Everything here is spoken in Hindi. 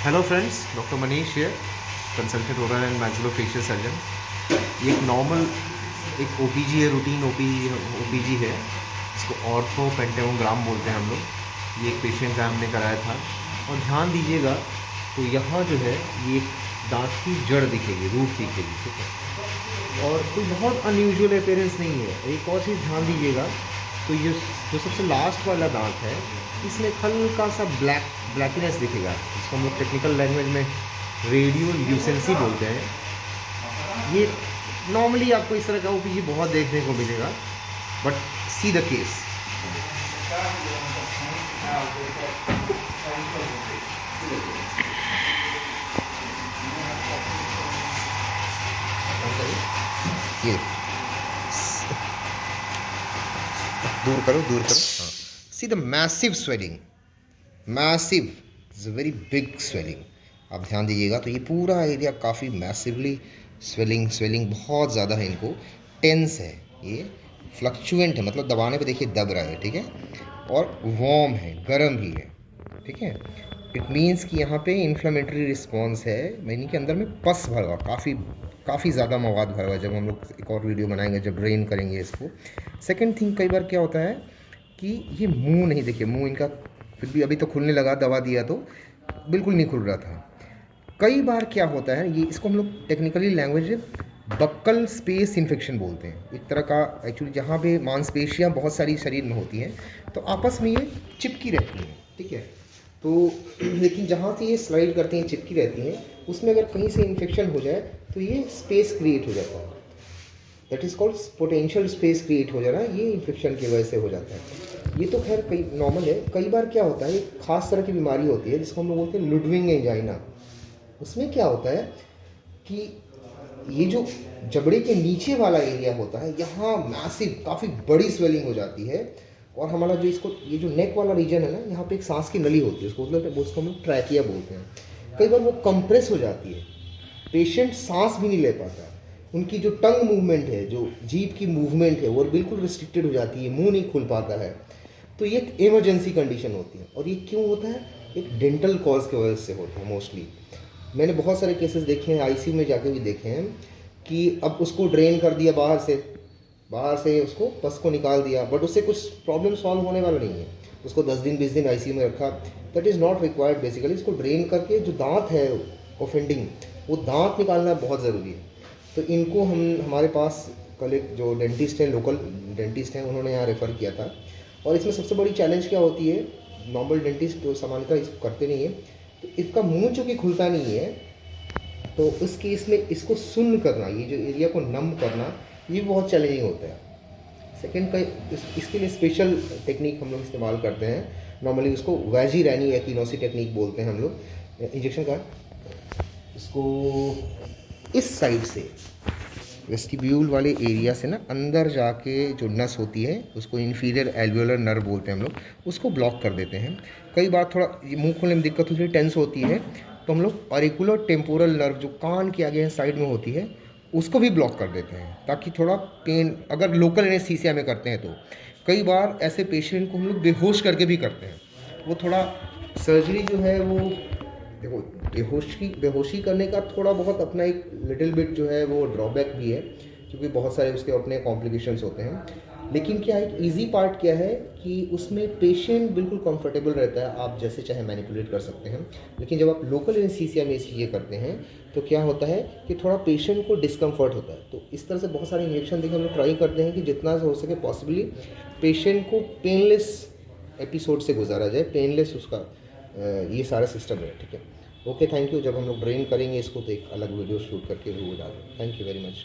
हेलो फ्रेंड्स, डॉक्टर मनीष है, consultant oral and maxillofacial surgeon. ये एक नॉर्मल एक ओपीजी है, रूटीन ओपीजी है। इसको ऑर्थो पेंटेमोग्राम बोलते हैं हम लोग। ये एक पेशेंट का हमने कराया था। और ध्यान दीजिएगा तो यहाँ जो है ये एक दांत की जड़ दिखेगी, रूट दिखेगी, ठीक है। और कोई बहुत अनयूजुअल अपेयरेंस नहीं है। एक और चीज़ ध्यान दीजिएगा तो ये जो सबसे लास्ट वाला दांत है, इसमें हल्का सा ब्लैकनेस दिखेगा, जिसको हम लोग टेक्निकल लैंग्वेज में रेडियो ल्यूसेंसी बोलते हैं। ये नॉर्मली आपको इस तरह का ओपीजी बहुत देखने को मिलेगा, बट सी द केस। ये दूर करो, दूर करो। हाँ, see the massive swelling, massive is a very big swelling. आप ध्यान दीजिएगा तो ये पूरा एरिया काफ़ी मैसिवली स्वेलिंग बहुत ज़्यादा है। इनको टेंस है, ये फ्लक्चुएंट है, मतलब दबाने पे देखिए दब रहा है, ठीक है। और वार्म है, गर्म भी है, ठीक है। इट मीन्स कि यहाँ पे इन्फ्लेमेटरी रिस्पॉन्स है, यानी कि अंदर में पस भरा हुआ, काफ़ी ज़्यादा मवाद भरा हुआ। जब हम लोग एक और वीडियो बनाएंगे, जब ड्रेन करेंगे इसको। सेकेंड थिंग, कई बार क्या होता है कि ये मुंह नहीं, देखिए मुंह इनका फिर भी अभी तो खुलने लगा, दवा दिया तो बिल्कुल नहीं खुल रहा था। कई बार क्या होता है, ये इसको हम लोग technically language buccal space infection बोलते हैं। एक तरह का एक्चुअली जहाँ पे मांसपेशियाँ बहुत सारी शरीर में होती हैं, तो आपस में ये चिपकी रहती हैं, ठीक है। तो लेकिन जहाँ से ये स्लाइड करती हैं, चिपकी रहती हैं, उसमें अगर कहीं से इन्फेक्शन हो जाए तो ये स्पेस क्रिएट हो जाता है। That is called potential space create हो जाना, ये इन्फेक्शन की वजह से हो जाता है। ये तो खैर कई नॉर्मल है। कई बार क्या होता है, एक खास तरह की बीमारी होती है जिसको हम लोग बोलते हैं लुडविंग एंजाइना। उसमें क्या होता है कि ये जो जबड़े के नीचे वाला एरिया होता है, यहाँ मैसिव काफ़ी बड़ी स्वेलिंग हो जाती है। और हमारा जो इसको ये जो नेक वाला रीजन है ना, यहाँ पे एक सांस की नली होती है, उसको मतलब उसको हम लोग ट्रैकिया बोलते हैं। कई बार वो कंप्रेस हो जाती है, पेशेंट सांस भी नहीं ले पाता। उनकी जो टंग मूवमेंट है, जो जीभ की मूवमेंट है, वो बिल्कुल रिस्ट्रिक्टेड हो जाती है, मुंह नहीं खुल पाता है। तो ये एक इमरजेंसी कंडीशन होती है। और ये क्यों होता है? एक डेंटल कॉज की वजह से होता है मोस्टली। मैंने बहुत सारे केसेस देखे हैं, आईसीयू में जाके भी देखे हैं, कि अब उसको ड्रेन कर दिया बाहर से उसको पस को निकाल दिया, बट उससे कुछ प्रॉब्लम सॉल्व होने वाला नहीं है। उसको 10 दिन 20 दिन आईसीयू में रखा, that is not required. Basically इसको ड्रेन करके जो दांत है ऑफेंडिंग, वो दांत निकालना बहुत ज़रूरी है। तो इनको हमारे पास कल एक जो डेंटिस्ट हैं, लोकल डेंटिस्ट हैं, उन्होंने यहाँ रेफ़र किया था। और इसमें सबसे बड़ी चैलेंज क्या होती है, नॉर्मल डेंटिस्ट तो सामान्यतः इसको करते नहीं है, तो इसका मुंह चूँकि खुलता नहीं है, तो उस केस में इसको सुन्न करना, ये जो एरिया को नम करना, ये बहुत चैलेंजिंग होता है। सेकेंड का इसके लिए स्पेशल टेक्निक हम लोग इस्तेमाल करते हैं। नॉर्मली उसको वैजी रैनी एक्विनोसी टेक्निक बोलते हैं हम लोग। इंजेक्शन का इसको इस साइड से वेस्टिब्यूल वाले एरिया से ना अंदर जाके जो नस होती है, उसको इन्फीरियर एल्वियोलर नर्व बोलते हैं हम लोग, उसको ब्लॉक कर देते हैं। कई बार थोड़ा मुंह खोलने में दिक्कत होती है, टेंस होती है, तो हम लोग ऑरिकुलर टेम्पोरल नर्व जो कान के आगे साइड में होती है, उसको भी ब्लॉक कर देते हैं, ताकि थोड़ा पेन, अगर लोकल एनेस्थीसिया में करते हैं तो। कई बार ऐसे पेशेंट को हम लोग बेहोश करके भी करते हैं। वो थोड़ा सर्जरी जो है वो, देखो बेहोशी करने का थोड़ा बहुत अपना एक लिटिल बिट जो है वो ड्रॉबैक भी है, क्योंकि बहुत सारे उसके अपने कॉम्प्लिकेशंस होते हैं। लेकिन क्या एक इजी पार्ट क्या है कि उसमें पेशेंट बिल्कुल कंफर्टेबल रहता है, आप जैसे चाहे मैनिपुलेट कर सकते हैं। लेकिन जब आप लोकल एनेस्थीसिया में ये चीज़ें करते हैं, तो क्या होता है कि थोड़ा पेशेंट को डिस्कम्फर्ट होता है। तो इस तरह से बहुत सारे इंजेक्शन देकर हम लोग ट्राई करते हैं कि जितना हो सके पॉसिबली पेशेंट को पेनलेस एपिसोड से गुजारा जाए, पेनलेस उसका ये सारा सिस्टम है, ठीक है। Okay, thank you. जब हम लोग ड्रेन करेंगे इसको तो एक अलग वीडियो शूट करके वो डालें। Thank you very much.